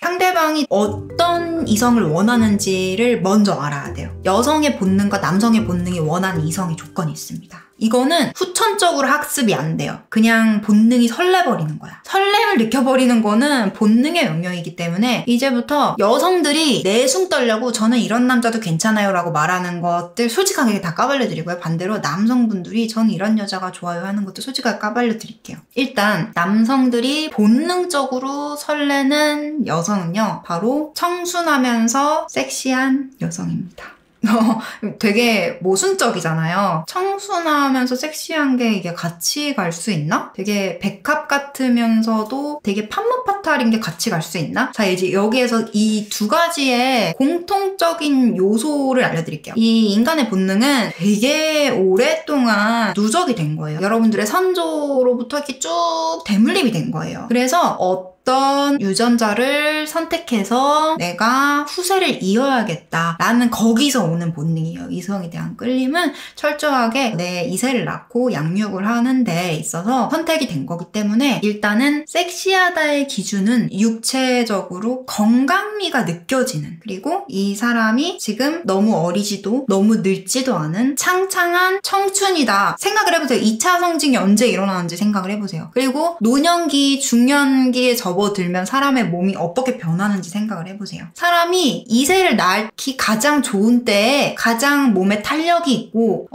상대방이 어떤 이성을 원하는지를 먼저 알아야 돼요. 여성의 본능과 남성의 본능이 원하는 이성의 조건이 있습니다. 이거는 후천적으로 학습이 안 돼요. 그냥 본능이 설레버리는 거야. 설렘을 느껴버리는 거는 본능의 영역이기 때문에 이제부터 여성들이 내숭 떨려고 저는 이런 남자도 괜찮아요 라고 말하는 것들 솔직하게 다 까발려드리고요. 반대로 남성분들이 저는 이런 여자가 좋아요 하는 것도 솔직하게 까발려드릴게요. 일단 남성들이 본능적으로 설레는 여성은요, 바로 청순하면서 섹시한 여성입니다. 되게 모순적이잖아요. 청순하면서 섹시한 게 이게 같이 갈 수 있나? 되게 백합 같으면서도 되게 판무파탈인 게 같이 갈 수 있나? 자, 이제 여기에서 이 두 가지의 공통적인 요소를 알려드릴게요. 이 인간의 본능은 되게 오랫동안 누적이 된 거예요. 여러분들의 선조로부터 이렇게 쭉 대물림이 된 거예요. 그래서 어떤 유전자를 선택해서 내가 후세를 이어야겠다라는 거기서 오는 본능이에요. 이성에 대한 끌림은 철저하게 내 이세를 낳고 양육을 하는 데 있어서 선택이 된 거기 때문에 일단은 섹시하다의 기준은 육체적으로 건강미가 느껴지는, 그리고 이 사람이 지금 너무 어리지도 너무 늙지도 않은 창창한 청춘이다 생각을 해보세요. 2차 성징이 언제 일어나는지 생각을 해보세요. 그리고 노년기, 중년기에 접어들면 사람의 몸이 어떻게 변하는지 생각을 해보세요. 사람이 이세를 낳기 가장 좋은 때에 가장 몸에 탄력이 있고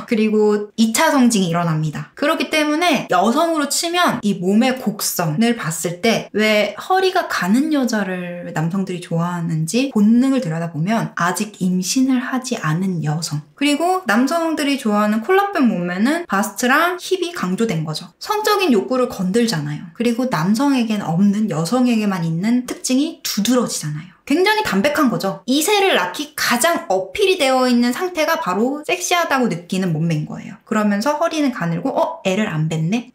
그리고 2차 성징이 일어납니다. 그렇기 때문에 여성으로 치면 이 몸의 곡선을 봤을 때 왜 허리가 가는 여자를 남성들이 좋아하는지 본능을 들여다보면 아직 임신을 하지 않은 여성, 그리고 남성들이 좋아하는 콜라겐 몸매는 바스트랑 힙이 강조된 거죠. 성적인 욕구를 건들잖아요. 그리고 남성에게는 없는 여성에게만 있는 특징이 두드러지잖아요. 굉장히 담백한 거죠. 이세를 낳기 가장 어필이 되어 있는 상태가 바로 섹시하다고 느끼는 몸매인 거예요. 그러면서 허리는 가늘고 애를 안 뱉네?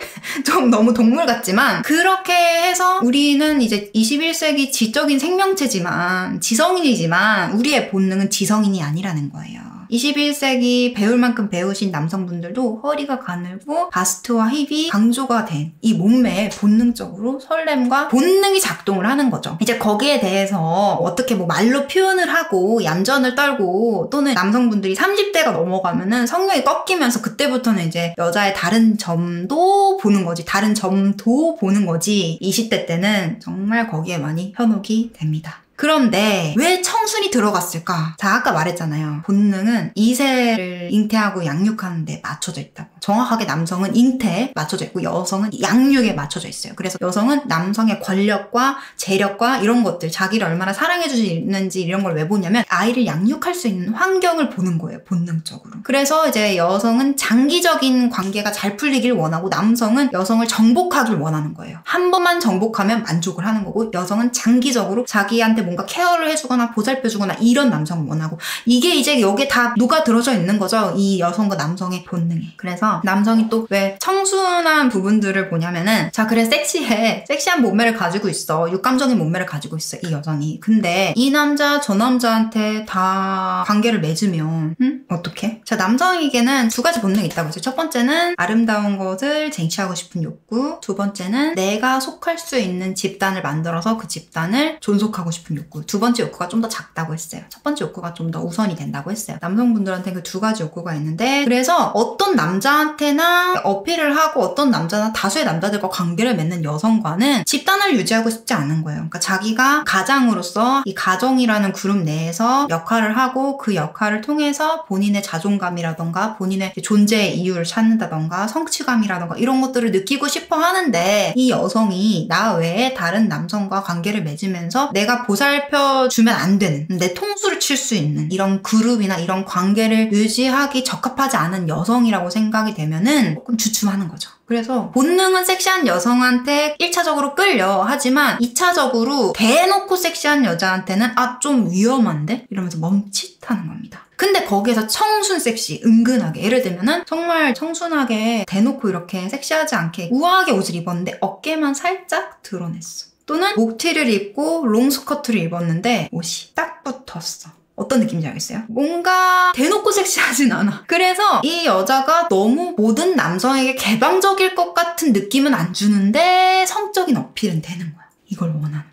좀 너무 동물 같지만 그렇게 해서 우리는 이제 21세기 지적인 생명체지만, 지성인이지만 우리의 본능은 지성인이 아니라는 거예요. 21세기 배울 만큼 배우신 남성분들도 허리가 가늘고 바스트와 힙이 강조가 된 이 몸매에 본능적으로 설렘과 본능이 작동을 하는 거죠. 이제 거기에 대해서 어떻게 뭐 말로 표현을 하고 얌전을 떨고, 또는 남성분들이 30대가 넘어가면은 성욕이 꺾이면서 그때부터는 이제 여자의 다른 점도 보는 거지, 다른 점도 보는 거지, 20대 때는 정말 거기에 많이 현혹이 됩니다. 그런데 왜 청순이 들어갔을까? 자, 아까 말했잖아요. 본능은 이세를 잉태하고 양육하는 데 맞춰져 있다고. 정확하게 남성은 잉태에 맞춰져 있고 여성은 양육에 맞춰져 있어요. 그래서 여성은 남성의 권력과 재력과 이런 것들, 자기를 얼마나 사랑해주는지 이런 걸 왜 보냐면 아이를 양육할 수 있는 환경을 보는 거예요. 본능적으로. 그래서 이제 여성은 장기적인 관계가 잘 풀리길 원하고 남성은 여성을 정복하길 원하는 거예요. 한 번만 정복하면 만족을 하는 거고, 여성은 장기적으로 자기한테 뭔가 케어를 해주거나 보살펴주거나 이런 남성을 원하고, 이게 이제 여기에 다 녹아들어져 있는 거죠. 이 여성과 남성의 본능에. 그래서 남성이 또 왜 청순한 부분들을 보냐면은, 자, 그래, 섹시해. 섹시한 몸매를 가지고 있어. 육감적인 몸매를 가지고 있어, 이 여성이. 근데 이 남자 저 남자한테 다 관계를 맺으면 어떡해? 자, 남성에게는 두 가지 본능이 있다고 했어요. 첫 번째는 아름다운 것을 쟁취하고 싶은 욕구, 두 번째는 내가 속할 수 있는 집단을 만들어서 그 집단을 존속하고 싶은 욕구. 두 번째 욕구가 좀 더 작다고 했어요. 첫 번째 욕구가 좀 더 우선이 된다고 했어요. 남성분들한테 그 두 가지 욕구가 있는데, 그래서 어떤 남자한테나 어필을 하고 어떤 남자나 다수의 남자들과 관계를 맺는 여성과는 집단을 유지하고 싶지 않은 거예요. 그러니까 자기가 가장으로서 이 가정이라는 그룹 내에서 역할을 하고 그 역할을 통해서 본인의 자존감이라던가 본인의 존재의 이유를 찾는다던가 성취감이라던가 이런 것들을 느끼고 싶어 하는데, 이 여성이 나 외에 다른 남성과 관계를 맺으면서 내가 보살펴주면 안 되는, 내 통수를 칠 수 있는 이런 그룹이나 이런 관계를 유지하기 적합하지 않은 여성이라고 생각이 되면은 조금 주춤하는 거죠. 그래서 본능은 섹시한 여성한테 1차적으로 끌려. 하지만 2차적으로 대놓고 섹시한 여자한테는 좀 위험한데? 이러면서 멈칫하는 겁니다. 근데 거기에서 청순 섹시, 은근하게, 예를 들면은 정말 청순하게 대놓고 이렇게 섹시하지 않게 우아하게 옷을 입었는데 어깨만 살짝 드러냈어. 또는 목티를 입고 롱스커트를 입었는데 옷이 딱 붙었어. 어떤 느낌인지 알겠어요? 뭔가 대놓고 섹시하진 않아. 그래서 이 여자가 너무 모든 남성에게 개방적일 것 같은 느낌은 안 주는데 성적인 어필은 되는 거야. 이걸 원하는 거야.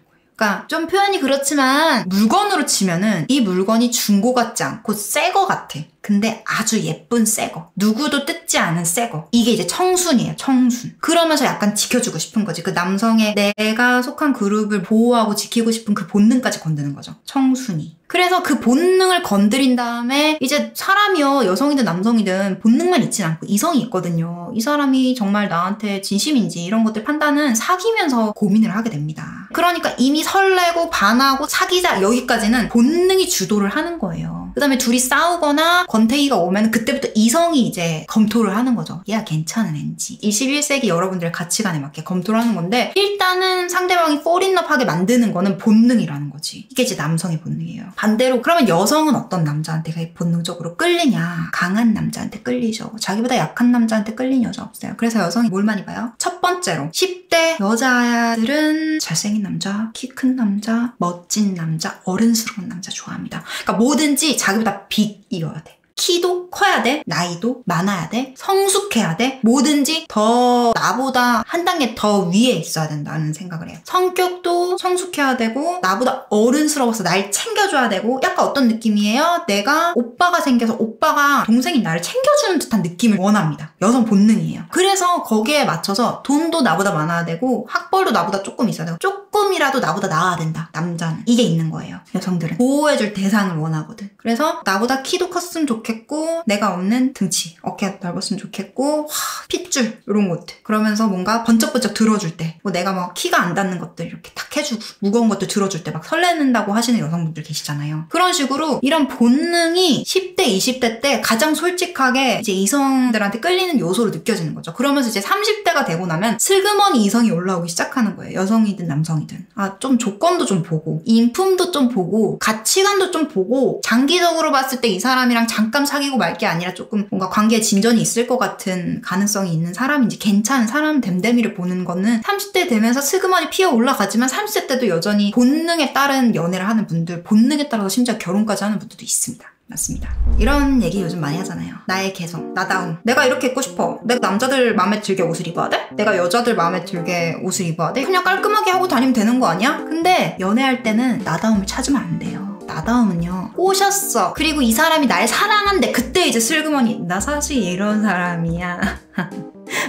그러니까 좀 표현이 그렇지만 물건으로 치면은 이 물건이 중고 같지 않고 새 거 같아. 근데 아주 예쁜 새 거. 누구도 뜯지 않은 새 거. 이게 이제 청순이에요. 청순. 그러면서 약간 지켜주고 싶은 거지. 그 남성의 내가 속한 그룹을 보호하고 지키고 싶은 그 본능까지 건드는 거죠. 청순이. 그래서 그 본능을 건드린 다음에 이제 사람이요, 여성이든 남성이든 본능만 있진 않고 이성이 있거든요. 이 사람이 정말 나한테 진심인지 이런 것들 판단은 사귀면서 고민을 하게 됩니다. 그러니까 이미 설레고 반하고 사귀자 여기까지는 본능이 주도를 하는 거예요. 그 다음에 둘이 싸우거나 권태기가 오면 그때부터 이성이 이제 검토를 하는 거죠. 얘가 괜찮은 앤지. 21세기 여러분들의 가치관에 맞게 검토를 하는 건데 일단은 상대방이 fall in love 하게 만드는 거는 본능이라는 거지. 이게 이제 남성의 본능이에요. 반대로 그러면 여성은 어떤 남자한테 본능적으로 끌리냐? 강한 남자한테 끌리죠. 자기보다 약한 남자한테 끌리는 여자 없어요. 그래서 여성이 뭘 많이 봐요? 첫 번째로 10대 여자들은 잘생긴 남자, 키 큰 남자, 멋진 남자, 어른스러운 남자 좋아합니다. 그러니까 뭐든지 자기보다 빅이어야 돼. 키도 커야 돼, 나이도 많아야 돼, 성숙해야 돼, 뭐든지 더 나보다 한 단계 더 위에 있어야 된다는 생각을 해요. 성격도 성숙해야 되고 나보다 어른스러워서 날 챙겨줘야 되고 약간 어떤 느낌이에요? 내가 오빠가 생겨서 오빠가 동생인 나를 챙겨주는 듯한 느낌을 원합니다. 여성 본능이에요. 그래서 거기에 맞춰서 돈도 나보다 많아야 되고 학벌도 나보다 조금 있어야 되고 조금이라도 나보다 나아야 된다. 남자는. 이게 있는 거예요. 여성들은. 보호해줄 대상을 원하거든. 그래서 나보다 키도 컸으면 좋겠고 내가 없는 등치, 어깨가 넓었으면 좋겠고 핏줄 이런 것들. 그러면서 뭔가 번쩍번쩍 들어줄 때 뭐 내가 막 키가 안 닿는 것들 이렇게 탁 해주고 무거운 것들 들어줄 때 막 설레는다고 하시는 여성분들 계시잖아요. 그런 식으로 이런 본능이 10대, 20대 때 가장 솔직하게 이제 이성들한테 끌리는 요소로 느껴지는 거죠. 그러면서 이제 30대가 되고 나면 슬그머니 이성이 올라오기 시작하는 거예요. 여성이든 남성이든. 좀 조건도 좀 보고 인품도 좀 보고 가치관도 좀 보고 장기적으로 봤을 때 이 사람이랑 잠깐 사귀고 말 게 아니라 조금 뭔가 관계에 진전이 있을 것 같은 가능성이 있는 사람인지 괜찮은 사람 댐댐이를 보는 거는 30대 되면서 슬그머니 피어 올라가지만 30대 때도 여전히 본능에 따른 연애를 하는 분들, 본능에 따라서 심지어 결혼까지 하는 분들도 있습니다. 맞습니다. 이런 얘기 요즘 많이 하잖아요. 나의 개성, 나다움. 내가 이렇게 입고 싶어. 내가 남자들 마음에 들게 옷을 입어야 돼? 내가 여자들 마음에 들게 옷을 입어야 돼? 그냥 깔끔하게 하고 다니면 되는 거 아니야? 근데 연애할 때는 나다움을 찾으면 안 돼요. 나다움은요, 꼬셨어. 그리고 이 사람이 날 사랑한대. 그때 이제 슬그머니 나 사실 이런 사람이야.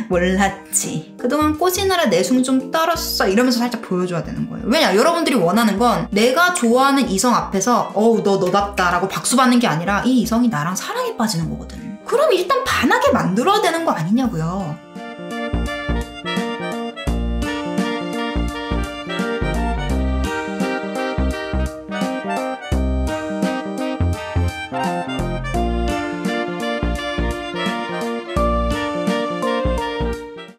몰랐지. 그동안 꼬시느라 내숭 좀 떨었어. 이러면서 살짝 보여줘야 되는 거예요. 왜냐? 여러분들이 원하는 건 내가 좋아하는 이성 앞에서 어우 너 너답다 라고 박수 받는 게 아니라 이 이성이 나랑 사랑에 빠지는 거거든. 그럼 일단 반하게 만들어야 되는 거 아니냐고요.